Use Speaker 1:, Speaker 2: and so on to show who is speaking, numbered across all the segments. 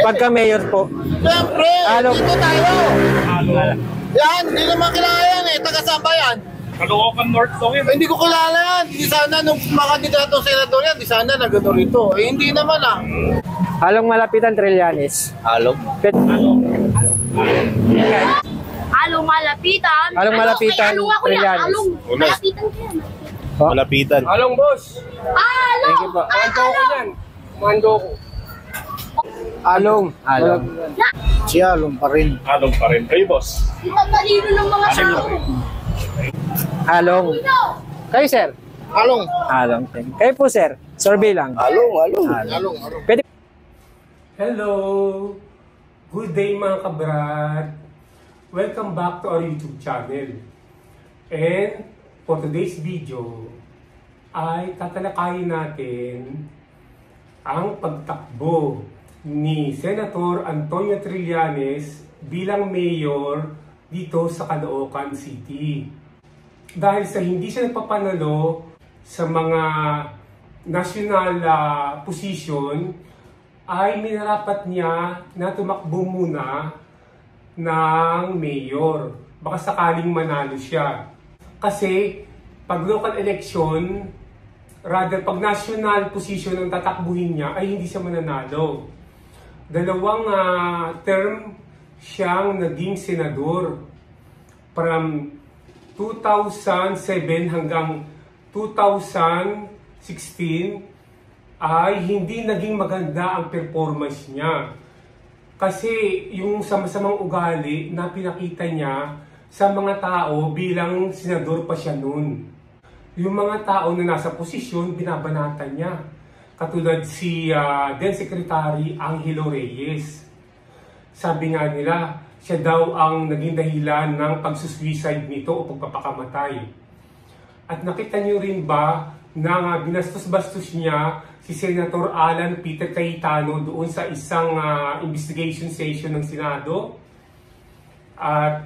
Speaker 1: Pagka mayor po.
Speaker 2: Siyempre, dito tayo. Yan, hindi naman kilala yan eh. Taga-saan ba yan?
Speaker 3: Caloocan North to yun.
Speaker 2: Hindi ko kilala yan. Hindi sana nung makandidato senador yan, di sana na gano'n rito. Eh, hindi naman ah.
Speaker 1: Halong malapitan, Trillanes.
Speaker 2: Halong?
Speaker 4: Halong malapitan.
Speaker 1: Halong malapitan,
Speaker 4: Halong ako yan.
Speaker 1: Trillanes.
Speaker 4: Halong malapitan ko yan.
Speaker 2: Malapitan.
Speaker 1: Halong, boss.
Speaker 4: Halong!
Speaker 1: Thank you po.
Speaker 4: Mando ko
Speaker 1: yan. Mando ko. Halong. Halong.
Speaker 2: Si Halong pa rin.
Speaker 3: Halong pa rin. Kayo, boss.
Speaker 4: Matalino ng mga tao.
Speaker 1: Halong. Kayo, sir?
Speaker 2: Halong.
Speaker 1: Halong. Kayo po, sir? Survey lang.
Speaker 2: Halong.
Speaker 1: Pwede.
Speaker 5: Hello! Good day mga kabrad! Welcome back to our YouTube channel. And for today's video ay tatalakayin natin ang pagtakbo ni Senator Antonio Trillanes bilang mayor dito sa Caloocan City. Dahil sa hindi siya nagpapanalo sa mga national position, ay minarapat niya na tumakbo muna ng mayor. Baka sakaling manalo siya. Kasi pag local election, rather pag national position ang tatakbuhin niya, ay hindi siya mananalo. Dalawang term siyang naging senador. From 2007 hanggang 2016, ay hindi naging maganda ang performance niya. Kasi yung sama-samang ugali na pinakita niya sa mga tao bilang senador pa siya noon. Yung mga tao na nasa posisyon, binabanatan niya. Katulad si then Secretary Angelo Reyes. Sabi nga nila, siya daw ang naging dahilan ng pagsusuicide nito o pagpapakamatay. At nakita niyo rin ba na binastos-bastos niya si Senator Alan Peter Cayetano doon sa isang investigation session ng Senado? At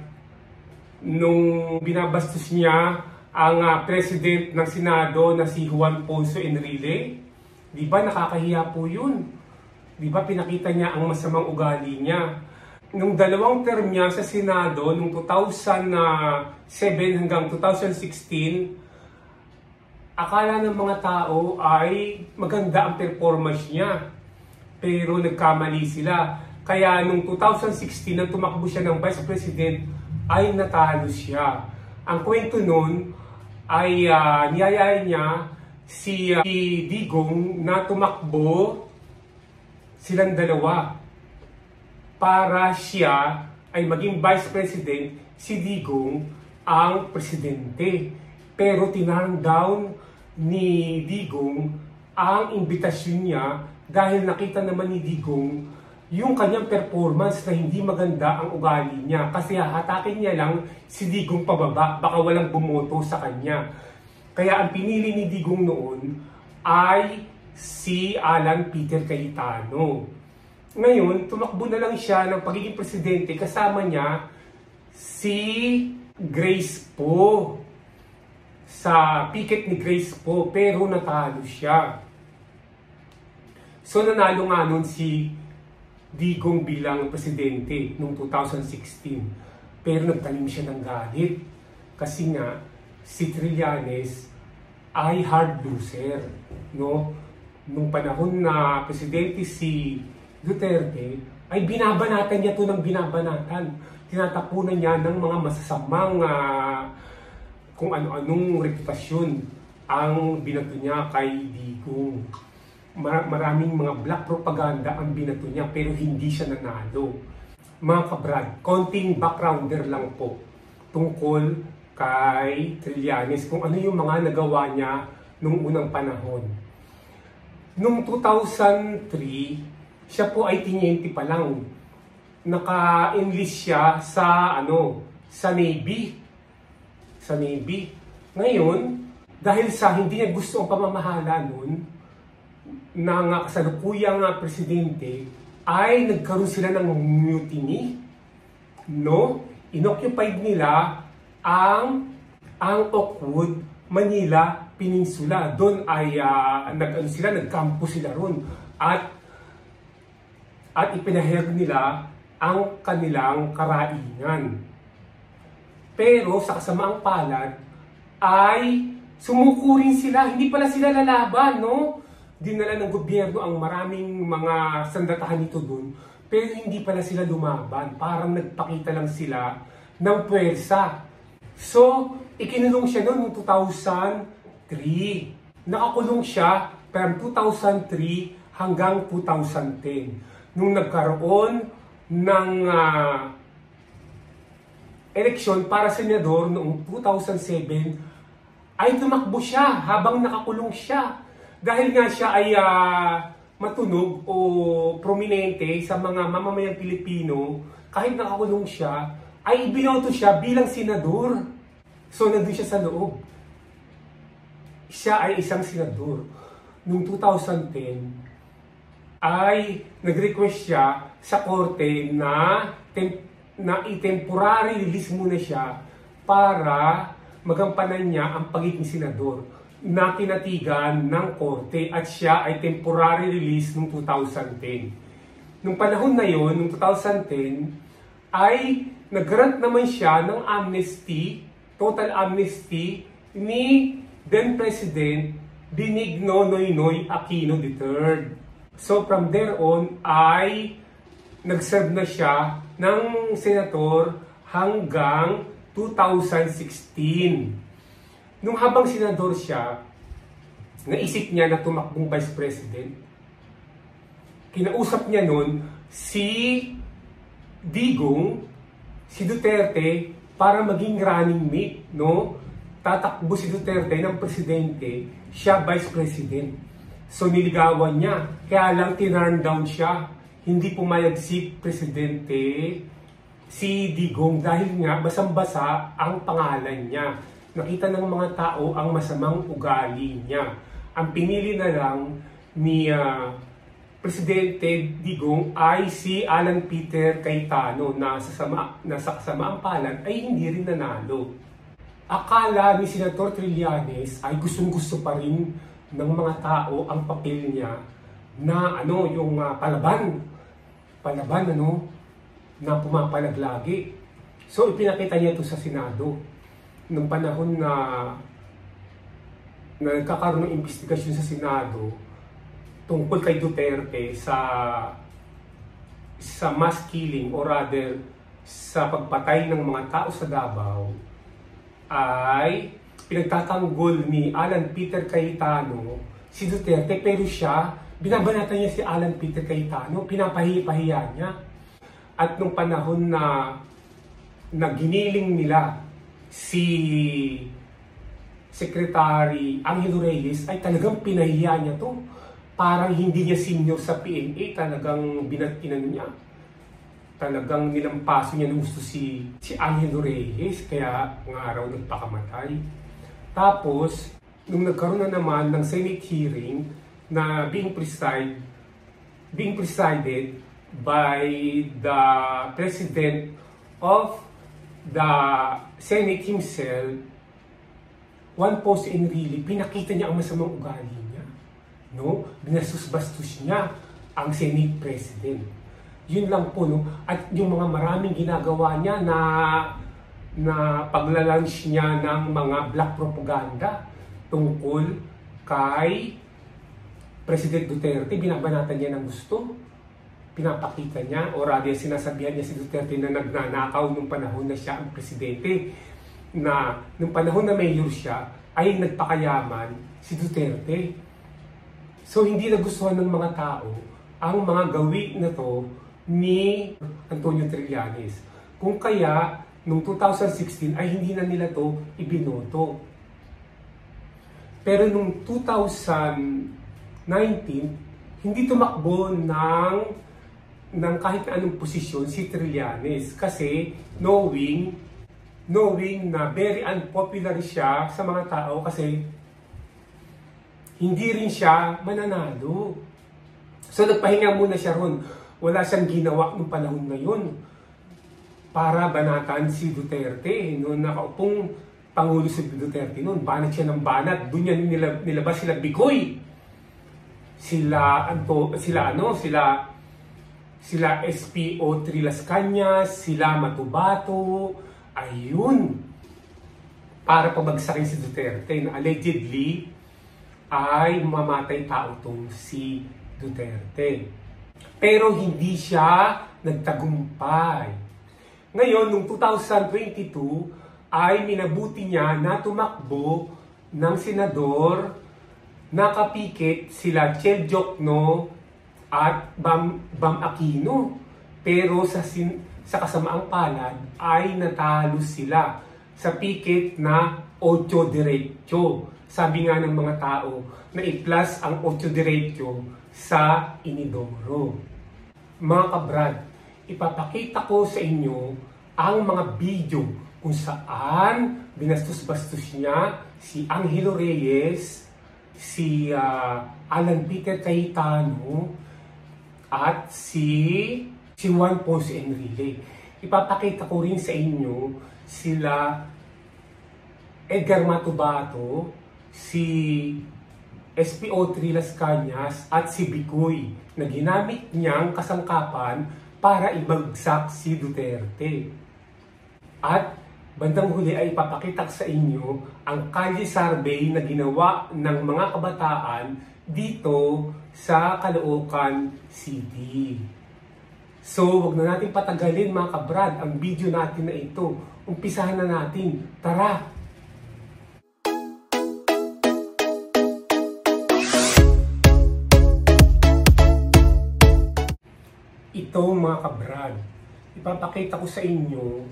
Speaker 5: nung binabastos niya ang president ng Senado na si Juan Ponce Enrile, di ba nakakahiya po yun? Di ba pinakita niya ang masamang ugali niya? Nung dalawang term niya sa Senado, nung 2007 hanggang 2016, akala ng mga tao ay maganda ang performance niya. Pero nagkamali sila. Kaya nung 2016, nang tumakbo siya ng Vice President, ay natalo siya. Ang kwento nun ay niyayaya niya si Digong na tumakbo silang dalawa para siya ay maging Vice President, si Digong ang presidente. Pero tinarang down ni Digong ang imbitasyon niya dahil nakita naman ni Digong yung kanyang performance na hindi maganda ang ugali niya. Kasi hatakin niya lang si Digong pababa, baka walang bumoto sa kanya. Kaya ang pinili ni Digong noon ay si Alan Peter Cayetano. Ngayon, tumakbo na lang siya ng pagiging presidente, kasama niya si Grace Poe. Sa picket ni Grace Poe, pero natalo siya. So nanalo nga nun si Digong bilang presidente noong 2016. Pero nagtanim siya ng galit. Kasi nga, si Trillanes ay hard loser. No? Nung panahon na presidente si Duterte, ay binabanatan niya ito ng binabanatan. Tinatapunan niya ng mga masasamang kung ano-anong reputasyon ang binato niya kay Digong. Maraming mga black propaganda ang binato niya pero hindi siya nanalo. Mga kabrad, konting backgrounder lang po tungkol kay Trillanes kung ano yung mga nagawa niya nung unang panahon. Noong 2003, siya po ay tiniente pa lang. Naka-enlist siya sa Navy. Sa Navy. Ngayon, dahil sa hindi niya gusto ang pamamahala nun, ng kasalukuyang presidente, ay nagkaroon sila ng mutiny. No? Inoccupied nila ang Oakwood, Manila Peninsula. Doon ay nagkampo sila ron. At at ipinahayag nila ang kanilang karaingan. Pero sa kasamaang palad ay sumuko rin sila. Hindi pala sila lalaban, no? Dinala ng gobyerno ang maraming mga sandatahan nito dun. Pero hindi pala sila lumaban. Parang nagpakita lang sila ng puwersa. So, ikinulong siya noong 2003. Nakakulong siya from 2003 hanggang 2010. Nung nagkaroon ng eleksyon para senador noong 2007, ay tumakbo siya habang nakakulong siya. Dahil nga siya ay matunog o prominente sa mga mamamayang Pilipino, kahit nakakulong siya, ay binoto siya bilang senador. So, nandun siya sa loob. Siya ay isang senador. Noong 2010, ay nag-request siya sa korte na i-temporary release muna siya para magampanan niya ang pagiging senador na kinatigan ng korte at siya ay temporary release noong 2010. Nung panahon na yon, noong 2010, ay nag-grant naman siya ng amnesty, total amnesty, ni then President Benigno Noynoy Aquino III. So from there on ay nag-serve na siya ng senator hanggang 2016. Nung habang senador siya, naisip niya na tumakbong vice president. Kinausap niya nun si Digong, si Duterte, para maging running mate, no? Tatakbo si Duterte ng presidente, siya vice president. So niligawan niya, kaya lang tinurn down siya. Hindi pumayag si presidente, si Digong, dahil nga basang-basa ang pangalan niya. Nakita ng mga tao ang masamang ugali niya. Ang pinili na lang ni Presidente Digong ay si Alan Peter Cayetano na sa kasamaang palad ay hindi rin nanalo. Akala ni Senator Trillanes ay gustong-gusto pa rin ng mga tao ang papel niya na yung palaban na pumapalag lagi. So ipinakita niya ito sa Senado. Nung panahon na nagkakaroon ng investigasyon sa Senado tungkol kay Duterte sa mass killing or rather sa pagpatay ng mga tao sa Davao, ay pinagtatanggol ni Alan Peter Cayetano si Duterte, pero siya, binabanatan niya si Alan Peter Cayetano, pinapahiya niya. At nung panahon na giniling nila si Secretary Angelo Reyes, ay talagang pinahiya niya to. Parang hindi niya senior sa PNA, talagang binatinan niya. Talagang nilampaso niya ng gusto si Angelo Reyes, kaya nga araw nagpakamatay. Tapos, nung nagkaroon na naman ng Senate hearing na being presided by the President of the Senate himself, Juan Ponce Enrile, pinakita niya ang masamang ugali niya. No? Binastos-bastos niya ang Senate President. Yun lang po, no? At yung mga maraming ginagawa niya na paglalunch niya ng mga black propaganda tungkol kay President Duterte, binabanatan niya ng gusto. Pinapakita niya, o rather sinasabihan niya si Duterte na nagnanakaw nung panahon na siya ang presidente, na nung panahon na mayor siya ay nagpakayaman si Duterte. So hindi nagustuhan ng mga tao ang mga gawi na to ni Antonio Trillanes. Kung kaya nung 2016 ay hindi na nila to ibinoto. Pero nung 2019 hindi tumakbo ng kahit anong posisyon si Trillanes, kasi knowing na very unpopular siya sa mga tao kasi hindi rin siya mananalo. So nagpahinga muna siya ron. Wala siyang ginawa nung panahon na yun para banatan si Duterte. Noong nakaupong Pangulo si Duterte noon, banat siya ng banat. Doon yan nilabas sila Bicoy. Sila sila SPO Trilas Cañas, sila Matubato, ayun, para pabagsakin si Duterte na allegedly ay mamatay tao tong si Duterte. Pero hindi siya nagtagumpay. Ngayon, noong 2022, ay minabuti niya na tumakbo ng senador, nakapikit sila Chel Jokno at Bam Aquino. Pero sa kasamaang palad ay natalo sila sa pikit na 8 diretso. Sabi nga ng mga tao na i-plus ang 8 diretso sa inidoro. Mga kabrad, ipapakita ko sa inyo ang mga video kung saan binastos-bastos niya si Angelo Reyes, si Alan Peter Cayetano, at si Juan Ponce Enrile. Ipapakita ko rin sa inyo sila Edgar Matubato, si SPO Trilas Cañas at si Bicoy na ginamit niyang kasangkapan para ibagsak si Duterte. At bandang huli ay ipapakita sa inyo ang Kalye survey na ginawa ng mga kabataan dito sa Caloocan City. So, wag na natin patagalin mga kabrad ang video natin na ito. Umpisahan na natin. Tara! Ito mga kabrad, ipapakita ko sa inyo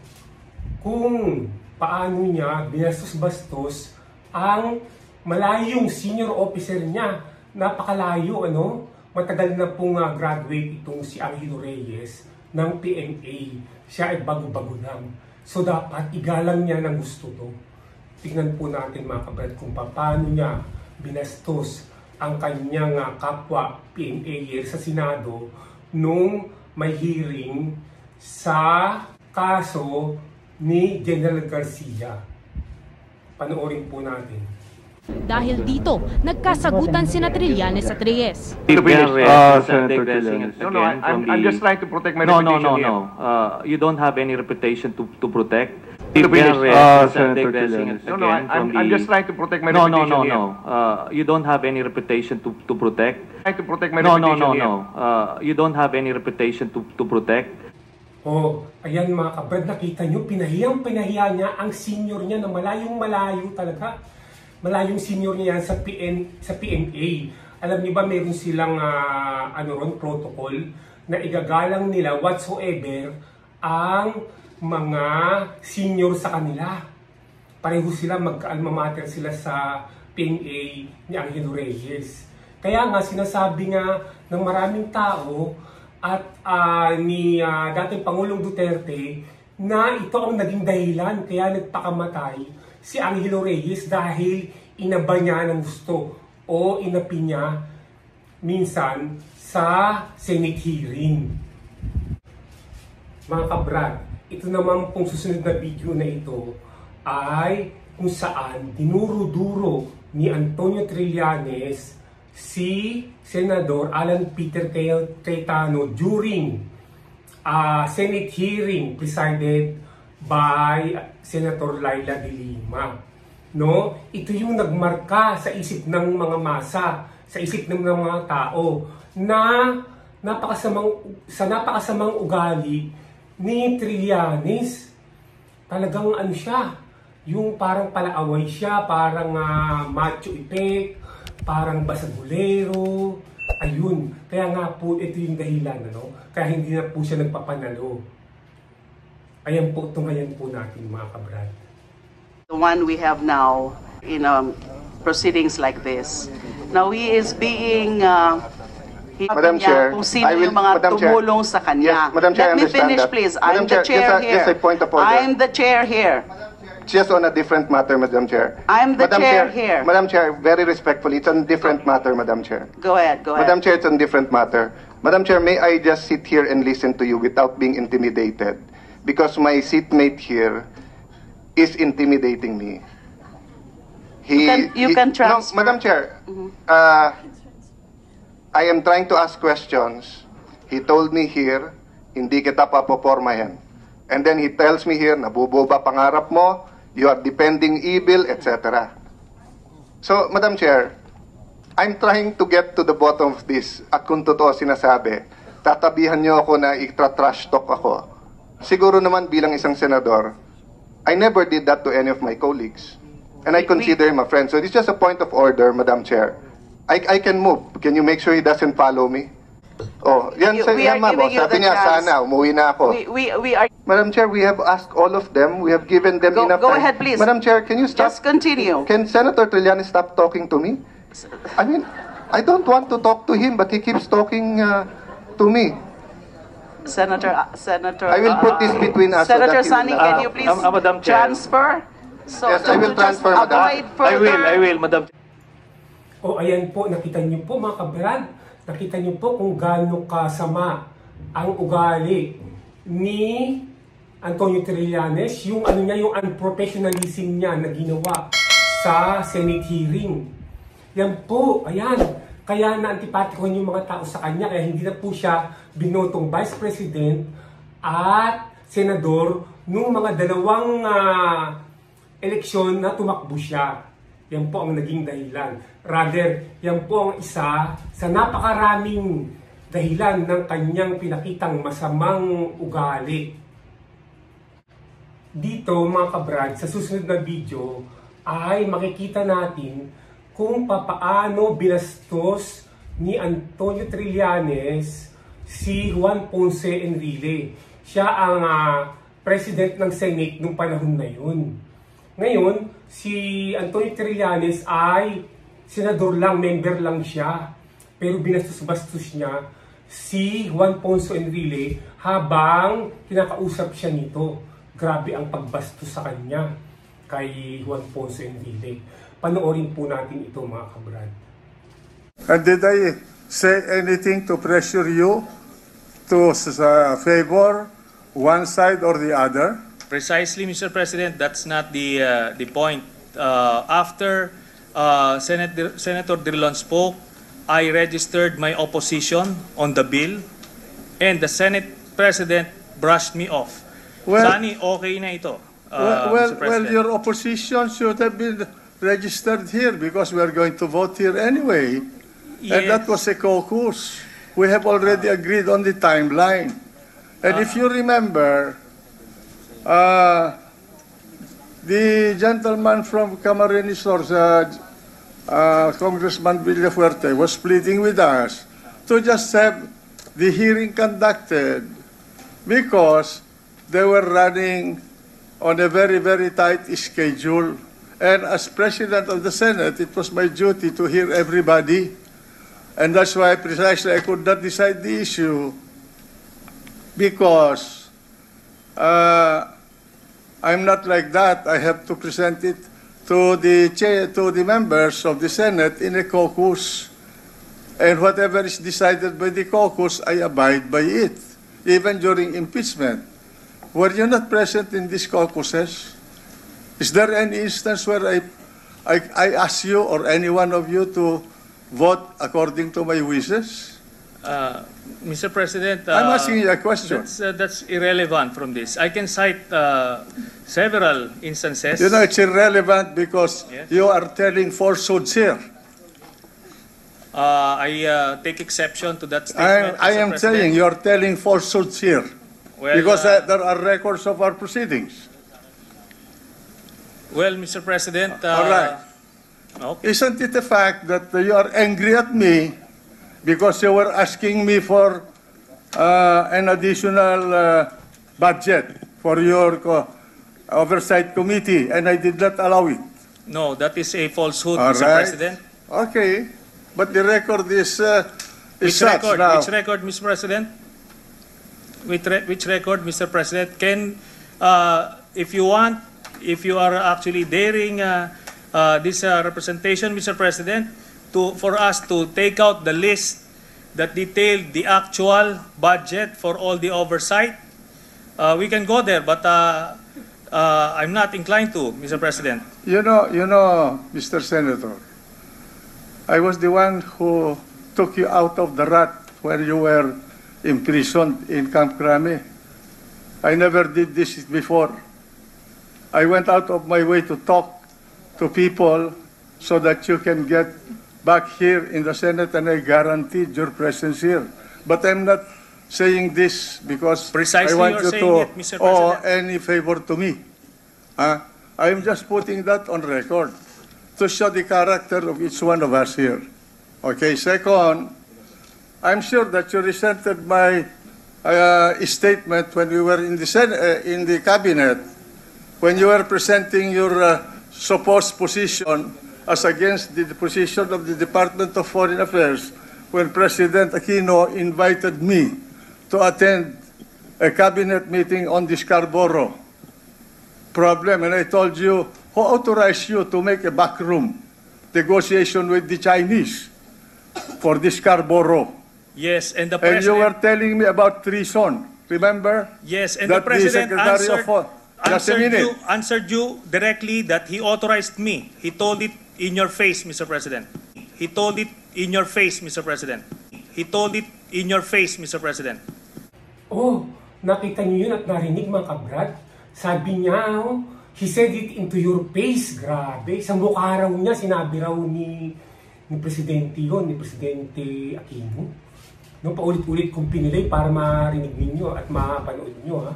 Speaker 5: kung paano niya binastos-bastos ang malayong senior officer niya. Napakalayo, ano? Matagal na pong graduate itong si Angelo Reyes ng PMA. Siya ay bago-bago lang. So dapat igalang niya ng gusto to. Tingnan po natin mga kabrad kung paano niya binastos ang kanyang kapwa PMA sa Senado nung may hearing sa kaso ni General Garcia. Panoorin po natin.
Speaker 6: Dahil dito, nagkasagutan sina Trillanes at Reyes.
Speaker 7: Senator Trillanes.
Speaker 8: No, I'm just trying to protect my reputation here.
Speaker 7: You don't have any reputation to protect.
Speaker 8: Senator Trillanes. No, I'm just trying to protect my reputation here.
Speaker 7: You don't have any reputation to protect.
Speaker 8: Trying to protect my reputation here.
Speaker 7: You don't have any reputation to protect.
Speaker 5: Oh, ayan mga kabrad, nakita nyo, pinahiya niya ang senior niya na malayong-malayo talaga. Malayong senior niya yan sa PMA. Alam niyo ba, meron silang protocol na igagalang nila whatsoever ang mga senior sa kanila. Pareho sila, mag-alma mater sila sa PMA ni Angelo Reyes. Kaya nga sinasabi nga ng maraming tao at ni dating Pangulong Duterte na ito ang naging dahilan kaya nagpakamatay si Angelo Reyes dahil inaba niya ng gusto o inapi niya minsan sa Senate hearing. Mga kabrad, ito naman pong susunod na video na ito ay kung saan dinuro-duro ni Antonio Trillanes si Senador Alan Peter Cayetano during Senate hearing presided by Senator Laila de Lima. No? Ito yung nagmarka sa isip ng mga masa, sa isip ng mga tao na napakasamang ugali ni Trillanes. Talagang ano siya, yung parang palaaway siya, parang macho effect, parang basagulero, ayun. Kaya nga po, ito yung dahilan, ano? Kaya hindi na po siya nagpapanalo. Ayan po, tungayan po natin mga kabrad.
Speaker 9: The one we have now in proceedings like this. Now he is being...
Speaker 2: Madam Chair,
Speaker 9: kung sino yung mga tumulong sa kanya.
Speaker 2: Yes, Madam Chair,
Speaker 9: Let me finish,
Speaker 2: that.
Speaker 9: please.
Speaker 2: Madam
Speaker 9: I'm the chair here.
Speaker 2: Just a point of order.
Speaker 9: I'm the chair here.
Speaker 2: Just on a different matter, Madam Chair.
Speaker 9: I'm the
Speaker 2: Madam
Speaker 9: chair here.
Speaker 2: Madam Chair, very respectfully, it's on a different matter, Madam Chair.
Speaker 9: Go ahead, go ahead.
Speaker 2: Madam Chair, it's on a different matter. Madam Chair, may I just sit here and listen to you without being intimidated? Because my seatmate here is intimidating me.
Speaker 9: You can transfer.
Speaker 2: No, Madam Chair, I am trying to ask questions. He told me here, hindi kita papopormahin. And then he tells me here, nabuboba pangarap mo, you are depending evil, etc. So, Madam Chair, I'm trying to get to the bottom of this. At kung totoo sinasabi, tatabihan niyo ako na itra-trash talk ako. Siguro naman bilang isang senador, I never did that to any of my colleagues. And I consider him a friend. So it's just a point of order, Madam Chair. I can move. Can you make sure he doesn't follow me? Oh, yan sa
Speaker 9: We are
Speaker 2: yan, ma'am.
Speaker 9: giving you
Speaker 2: Sabi
Speaker 9: the
Speaker 2: niya,
Speaker 9: chance.
Speaker 2: sana, umuwi na ako.
Speaker 9: We are.
Speaker 2: Madam Chair, we have asked all of them. We have given them enough
Speaker 9: Go
Speaker 2: time.
Speaker 9: ahead, please.
Speaker 2: Madam Chair, can you stop?
Speaker 9: Just continue.
Speaker 2: Can Senator Trillanes stop talking to me? I mean, I don't want to talk to him, but he keeps talking to me.
Speaker 9: Senator.
Speaker 2: I will put this between us.
Speaker 9: Senator
Speaker 2: so that he
Speaker 9: Sani,
Speaker 2: will
Speaker 9: can
Speaker 2: not-
Speaker 9: you please
Speaker 7: Madam Chair.
Speaker 9: transfer? So
Speaker 2: Yes, I will
Speaker 9: to just
Speaker 2: transfer, Madam.
Speaker 9: avoid further.
Speaker 7: I will, Madam.
Speaker 5: O ayan po, nakita niyo po mga kabrad, nakita niyo po kung gaano kasama ang ugali ni Antonio Trillanes, yung ano niya, yung unprofessionalism niya na ginawa sa Senate hearing. Yan po, ayan. Kaya na-antipatiko yung mga tao sa kanya, kaya hindi na po siya binotong Vice President at Senador nung mga dalawang eleksyon na tumakbo siya. Yan po ang naging dahilan. Rather, yan po ang isa sa napakaraming dahilan ng kanyang pinakitang masamang ugali. Dito mga kabrad, sa susunod na video ay makikita natin kung papaano binastos ni Antonio Trillanes si Juan Ponce Enrile. Siya ang president ng Senate nung panahon na yun. Ngayon, si Antonio Trillanes ay senador lang, member lang siya. Pero binastos-bastos niya si Juan Ponce Enrile habang kinakausap siya nito. Grabe ang pagbastos sa kanya kay Juan Ponce Enrile. Panoorin po natin ito mga kabrad.
Speaker 10: And did I say anything to pressure you to favor one side or the other?
Speaker 3: Precisely, Mr. President, that's not the point. After Senator Drilon spoke, I registered my opposition on the bill, and the Senate President brushed me off.
Speaker 10: Well-
Speaker 3: Sani, okay na ito,
Speaker 10: Well,
Speaker 3: Mr. President.
Speaker 10: your opposition should have been registered here because we are going to vote here anyway. And that
Speaker 3: Yes.
Speaker 10: was a caucus. We have already agreed on the timeline. And if you remember, the gentleman from Camarines North, Congressman Villafuerte, was pleading with us to just have the hearing conducted because they were running on a very, very tight schedule. And as President of the Senate, it was my duty to hear everybody. And that's why precisely I could not decide the issue because I'm not like that. I have to present it to the members of the Senate in a caucus. And whatever is decided by the caucus, I abide by it, even during impeachment. Were you not present in these caucuses? Is there any instance where I ask you or any one of you to vote according to my wishes?
Speaker 3: Mr. President,
Speaker 10: I'm asking you a question.
Speaker 3: that's irrelevant from this. I can cite several instances.
Speaker 10: You know, it's irrelevant because
Speaker 3: Yes.
Speaker 10: you are telling falsehoods here.
Speaker 3: I take exception to that statement.
Speaker 10: I
Speaker 3: Mr.
Speaker 10: am
Speaker 3: President.
Speaker 10: saying you are telling falsehoods here
Speaker 3: Well,
Speaker 10: because there are records of our proceedings.
Speaker 3: Well, Mr. President,
Speaker 10: All right.
Speaker 3: okay.
Speaker 10: Isn't it a fact that you are angry at me because you were asking me for an additional budget for your oversight committee and I did not allow it?
Speaker 3: No, that is a falsehood,
Speaker 10: All
Speaker 3: Mr.
Speaker 10: right.
Speaker 3: President.
Speaker 10: Okay, but the record is
Speaker 3: Which
Speaker 10: such
Speaker 3: record?
Speaker 10: now.
Speaker 3: Which record, Mr. President? Which record, Mr. President? Can, if you want, if you are actually daring this representation, Mr. President, for us to take out the list that detailed the actual budget for all the oversight, we can go there, but I'm not inclined to, Mr. President.
Speaker 10: You know, Mr. Senator, I was the one who took you out of the rut when you were imprisoned in Camp Crame. I never did this before. I went out of my way to talk to people so that you can get back here in the Senate, and I guaranteed your presence here. But I'm not saying this because
Speaker 3: Precisely
Speaker 10: I want
Speaker 3: you're
Speaker 10: you
Speaker 3: saying
Speaker 10: to
Speaker 3: it, Mr.
Speaker 10: owe
Speaker 3: President.
Speaker 10: any favor to me. I'm just putting that on record to show the character of each one of us here. Okay, second, I'm sure that you resented my statement when we were in the cabinet, when you were presenting your supposed position as against the position of the Department of Foreign Affairs, when President Aquino invited me to attend a cabinet meeting on the Scarborough problem, and I told you, who authorized you to make a backroom negotiation with the Chinese for the Scarborough?
Speaker 3: Yes, and the
Speaker 10: And you were
Speaker 3: president.
Speaker 10: telling me about treason, remember?
Speaker 3: Yes, and
Speaker 10: That
Speaker 3: the president
Speaker 10: Secretary of just a minute.
Speaker 3: answered you directly that he authorized me. He told it in your face, Mr. President. He told it in your face, Mr. President. He told it in your face, Mr. President.
Speaker 5: Oh, nakita niyo yun at narinig mga kabrad? Sabi niya, oh, he said it into your face. Grabe. Sa mukha raw niya, sinabi raw ni Presidente yun, ni Presidente Aquino. No, paulit-ulit kong pinilay para marinig ninyo at mapanood nyo. Ha?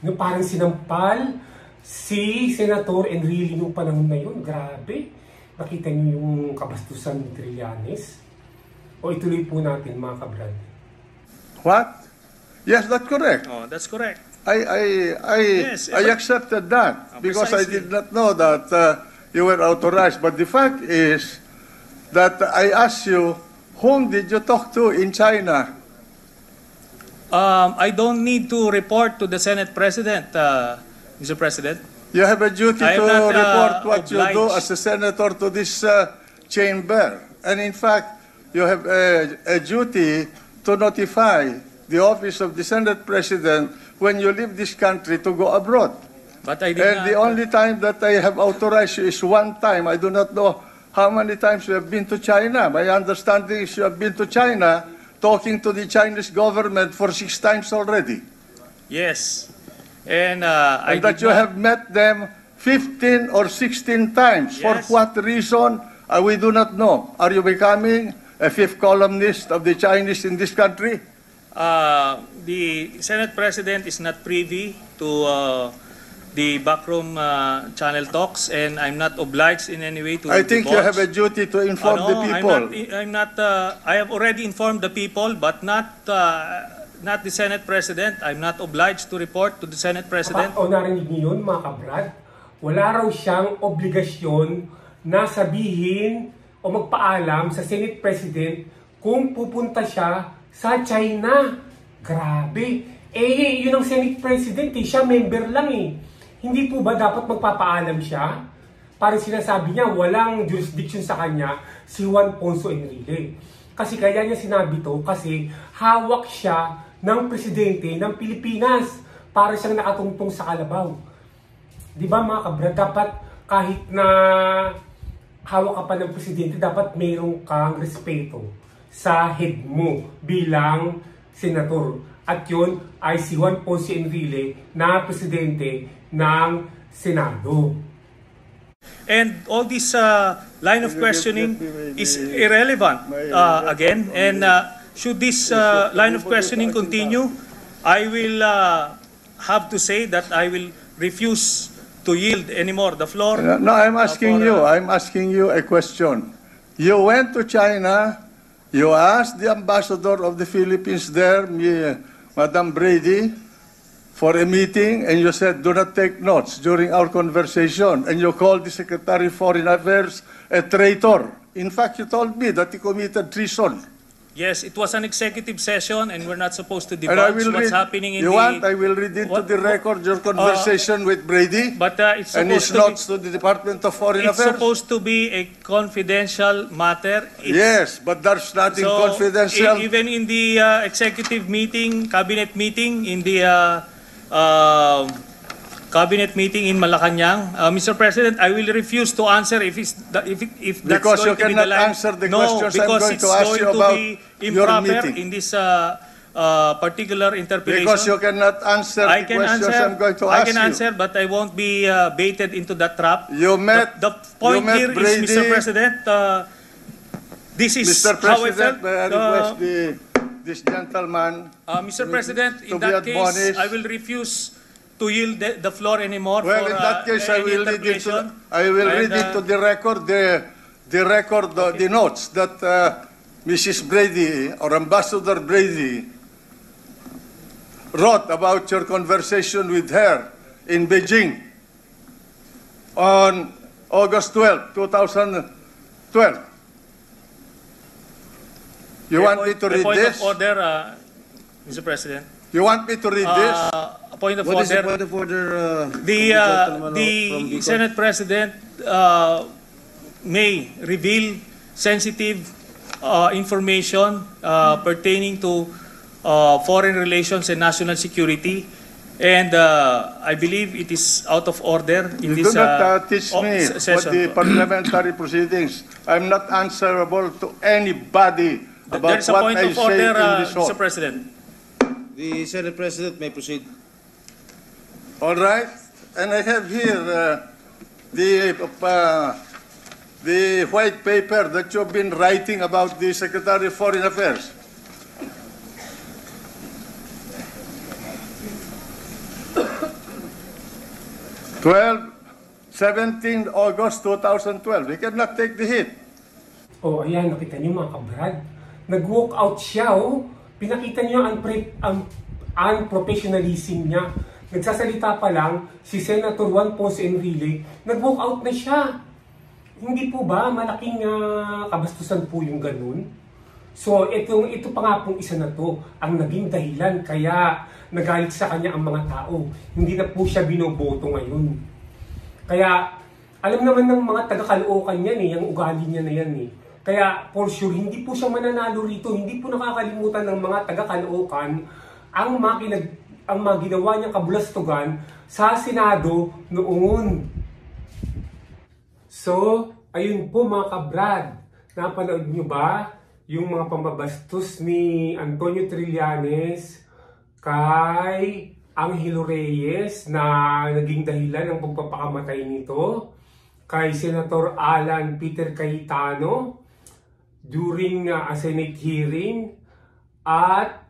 Speaker 5: No, parang sinampal si Senator Enrile nung panahon na yun. Grabe. Nakita niyo yung kabastusan ni Trillanes? O ituloy po natin mga kabrad.
Speaker 10: What? Yes, that's correct.
Speaker 3: Oh, that's correct.
Speaker 10: I accepted that because I
Speaker 3: precisely.
Speaker 10: did not know that you were authorized. But the fact is that I asked you, whom did you talk to in China?
Speaker 3: I don't need to report to the Senate President, Mr. President.
Speaker 10: You have a duty
Speaker 3: I
Speaker 10: to
Speaker 3: am not,
Speaker 10: report what you do
Speaker 3: obliged.
Speaker 10: as a senator to this chamber. And in fact, you have a duty to notify the office of the Senate President when you leave this country to go abroad.
Speaker 3: But I did
Speaker 10: And
Speaker 3: not.
Speaker 10: the only time that I have authorized you is one time. I do not know how many times you have been to China. My understanding is you have been to China talking to the Chinese government for 6 times already.
Speaker 3: Yes. And I
Speaker 10: And that
Speaker 3: did
Speaker 10: you
Speaker 3: not-
Speaker 10: have met them 15 or 16 times. For
Speaker 3: Yes.
Speaker 10: what reason, we do not know. Are you becoming a fifth columnist of the Chinese in this country?
Speaker 3: The Senate President is not privy to the backroom channel talks, and I'm not obliged in any way to
Speaker 10: I think you
Speaker 3: divulge.
Speaker 10: have a duty to inform
Speaker 3: No,
Speaker 10: the people.
Speaker 3: I'm not. I have already informed the people, but not the Senate President. I'm not obliged to report to the Senate President.
Speaker 5: O narinig niyo yun mga kabrad? Wala raw siyang obligasyon na sabihin o magpaalam sa Senate President kung pupunta siya sa China. Grabe. Eh, yun ang Senate President eh. Siya member lang eh. Hindi po ba dapat magpapaalam siya? Parang sinasabi niya, walang jurisdiction sa kanya si Juan Ponce Enrile. Kasi kaya niya sinabi to kasi hawak siya ng presidente ng Pilipinas. Para siyang nakatungtong sa kalabaw. Di ba mga kabrad, dapat kahit na hawak ka pa ng presidente, dapat mayroong kang respeto sa head mo bilang senator. At yun ay si Juan Ponce Enrile na presidente ng Senado.
Speaker 3: And all this line of questioning is irrelevant again. And should this line of questioning continue, I will have to say that I will refuse to yield anymore the floor.
Speaker 10: No, I'm asking you a question. You went to China, you asked the ambassador of the Philippines there, Madam Brady, for a meeting, and you said, do not take notes during our conversation. And you called the Secretary of Foreign Affairs a traitor. In fact, you told me that he committed treason.
Speaker 3: Yes, it was an executive session, and we're not supposed to
Speaker 10: And I
Speaker 3: divulge
Speaker 10: will
Speaker 3: what's
Speaker 10: read,
Speaker 3: happening in
Speaker 10: you
Speaker 3: the...
Speaker 10: want, I will read into the record your conversation with Brady
Speaker 3: But it's
Speaker 10: and his
Speaker 3: supposed to
Speaker 10: notes to the Department of Foreign
Speaker 3: It's
Speaker 10: Affairs.
Speaker 3: supposed to be a confidential matter.
Speaker 10: Yes, but there's nothing
Speaker 3: So,
Speaker 10: confidential.
Speaker 3: even in the executive meeting, cabinet meeting, in the cabinet meeting in Malacanang, Mr. President, I will refuse to answer if that's
Speaker 10: Because you
Speaker 3: going to be the
Speaker 10: cannot
Speaker 3: line.
Speaker 10: answer the
Speaker 3: No,
Speaker 10: questions I'm
Speaker 3: because
Speaker 10: going
Speaker 3: it's
Speaker 10: to ask
Speaker 3: going
Speaker 10: you
Speaker 3: to
Speaker 10: about
Speaker 3: be
Speaker 10: your
Speaker 3: improper
Speaker 10: meeting.
Speaker 3: in this particular interpellation.
Speaker 10: Because you cannot answer the questions I'm going to
Speaker 3: I
Speaker 10: ask
Speaker 3: can
Speaker 10: you.
Speaker 3: answer, but I won't be baited into that trap.
Speaker 10: You met,
Speaker 3: The point
Speaker 10: you met
Speaker 3: here
Speaker 10: Brady.
Speaker 3: is, Mr. President, this is
Speaker 10: Mr.
Speaker 3: how I
Speaker 10: President,
Speaker 3: felt.
Speaker 10: may I request this gentleman
Speaker 3: Mr. President,
Speaker 10: to
Speaker 3: in
Speaker 10: be
Speaker 3: that case,
Speaker 10: admonished.
Speaker 3: I will refuse to yield the floor anymore
Speaker 10: Well,
Speaker 3: for
Speaker 10: in that case, I
Speaker 3: any
Speaker 10: will read it
Speaker 3: interpellation.
Speaker 10: read it to the record, the notes that Mrs. Brady or Ambassador Brady wrote about your conversation with her in Beijing on August 12, 2012. You want me to read
Speaker 3: point
Speaker 10: this?
Speaker 3: of order, Mr. President.
Speaker 10: You want me to read this?
Speaker 3: A point of order.
Speaker 8: point of order?
Speaker 3: The Senate President may reveal sensitive information pertaining to foreign relations and national security, and I believe it is out of order in
Speaker 10: You
Speaker 3: this
Speaker 10: do not teach me what
Speaker 3: session.
Speaker 10: the parliamentary proceedings. I'm not answerable to anybody
Speaker 3: There
Speaker 10: about
Speaker 3: is a
Speaker 10: what
Speaker 3: point
Speaker 10: I
Speaker 3: of
Speaker 10: say
Speaker 3: order,
Speaker 10: in this hall.
Speaker 3: Mr. President.
Speaker 8: The Senate President may proceed.
Speaker 10: All right, and I have here the white paper that you've been writing about the Secretary of Foreign Affairs. August 17 2012. We cannot take the hit.
Speaker 5: Oh, ayan, nakita niyo mga kabrad. Nag-walk out siya, oh. Pinakita niyo ang unprofessionalism niya. Nagsasalita pa lang, si Senator Juan Ponce Enrile, nag-walk out na siya. Hindi po ba malaking kabastusan po yung ganun? So, ito pa nga pong isa na to, ang naging dahilan kaya nagalit sa kanya ang mga tao. Hindi na po siya binoboto ngayon. Kaya, alam naman ng mga taga-Caloocan yan yung ugali niya na yan Kaya, for sure, hindi po siya mananalo rito. Hindi po nakakalimutan ng mga taga-Caloocan ang mga ginawa niyang kabulastugan sa Senado noon. So, ayun po mga kabrad. Napanood niyo ba yung mga pambabastos ni Antonio Trillanes kay Angelo Reyes na naging dahilan ng pagpapakamatay nito, kay Senator Alan Peter Cayetano during a Senate hearing, at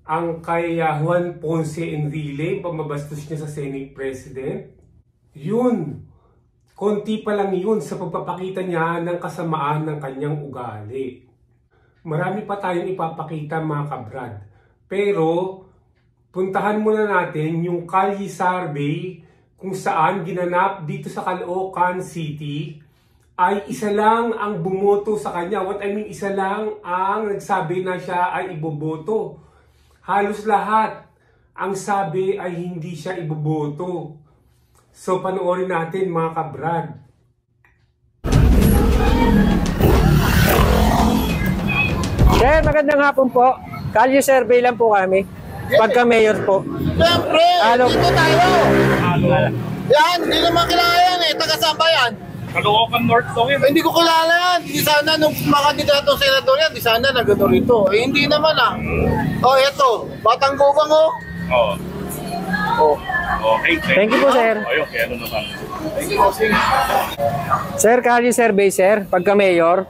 Speaker 5: ang kay Juan Ponce Enrile, pambabastos niya sa Senate President. Yun, konti pa lang yun sa pagpapakita niya ng kasamaan ng kanyang ugali. Marami pa tayong ipapakita mga kabrad. Pero, puntahan muna natin yung Kalye survey kung saan ginanap dito sa Caloocan City ay isa lang ang bumoto sa kanya. What I mean, isa lang ang nagsabi na siya ay iboboto. Halos lahat ang sabi ay hindi siya iboboto. So panoorin natin mga kabrad.
Speaker 1: Sir, magandang hapon po. Kalye survey lang po kami. Pagka-mayor po.
Speaker 11: Siyempre, dito tayo. Yan, hindi naman kilala yan taga-saan ba yan?
Speaker 3: Caloocan North to yun.
Speaker 11: Hindi ko kilala yan. Di sana nung mga kandidatong senador yan, di sana nagano rito. Hindi naman Oh, eto. Batang Gubang
Speaker 3: Oo.
Speaker 11: Oh.
Speaker 3: Okay,
Speaker 1: Thank you po, sir.
Speaker 3: Okay, ano naman?
Speaker 1: Sir, Kalye survey, sir. Pagka-mayor,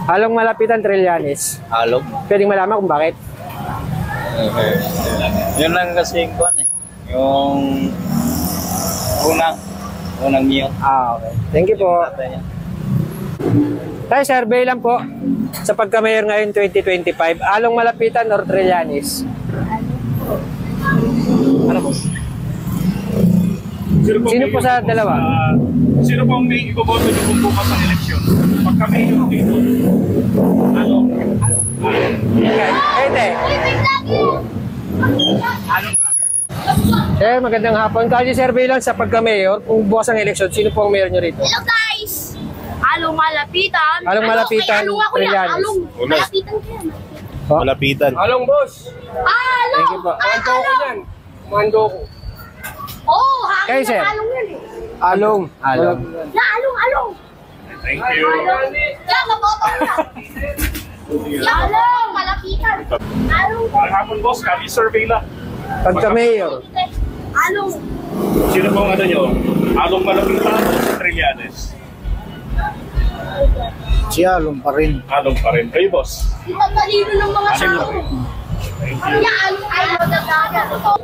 Speaker 1: halong malapitan Trillanes.
Speaker 12: Halong?
Speaker 1: Pwedeng malaman kung bakit?
Speaker 12: Yun lang kasi yung unang niyo.
Speaker 1: Okay. Thank you po. Tayo, survey lang po. Sa pagka-mayor ngayon 2025, along malapitan or Trillanes? Ano po? Sino po sa dalawa?
Speaker 3: Sino po ang may iboboto niyo kung bukas ang eleksyon? Pagka-mayor dito. Ano?
Speaker 1: Ete. Sir, magandang hapon. Kalye survey lang sa pagka-mayor. Kung bukas ang eleksyon, sino po ang mayor nyo rito?
Speaker 4: Hello guys! Along malapitan.
Speaker 1: Along malapitan,
Speaker 4: Along ako yan.
Speaker 1: Trillanes.
Speaker 4: Along malapitan ko yan.
Speaker 12: Malapitan.
Speaker 1: Along, boss.
Speaker 4: Along!
Speaker 1: Thank you po.
Speaker 4: Mando ko yan.
Speaker 1: Mando ko.
Speaker 4: Oo,
Speaker 1: Kayo,
Speaker 4: hangin
Speaker 1: sir?
Speaker 4: na along yan
Speaker 1: Along. Along.
Speaker 4: Na along.
Speaker 3: Thank you.
Speaker 4: Yan, maboto ko yan. Along, malapitan. Along.
Speaker 8: Hapon, boss. Kami survey lang.
Speaker 1: Pagka-mayor.
Speaker 4: Along.
Speaker 8: Sino pong ano nyo? Along Malapitan o si Trillanes?
Speaker 11: Si Along pa rin.
Speaker 8: Along pa rin. Kayo, boss?
Speaker 4: Itatalino ng mga tao.